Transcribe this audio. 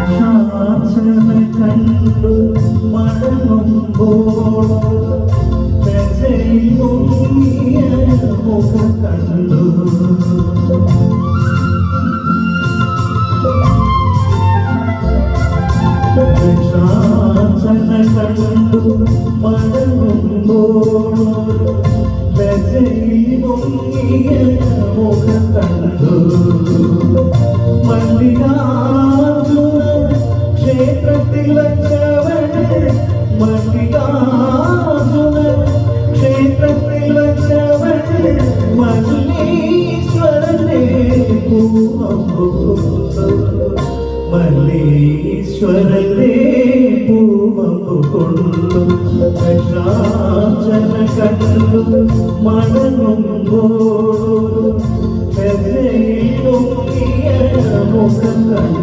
ശാസന കണ്ടു മടങ്ങുമ്പോൾ മുഖം കണ്ടു ശാസന കണ്ടു മടങ്ങുമ്പോൾ മുഖം കണ്ടു മല്ലികാർജുന ക്ഷേത്രത്തിൽ വച്ചവൾ മല്ലികാർജുന ക്ഷേത്രത്തിൽ വച്ചവൾ മല്ലീശ്വരനെ പൂവമ്പു മല്ലീശ്വരനെ പൂവമ്പു കൊണ്ടു ശാസന കണ്ടു മടങ്ങുമ്പോൾ മുഖം കണ്ടു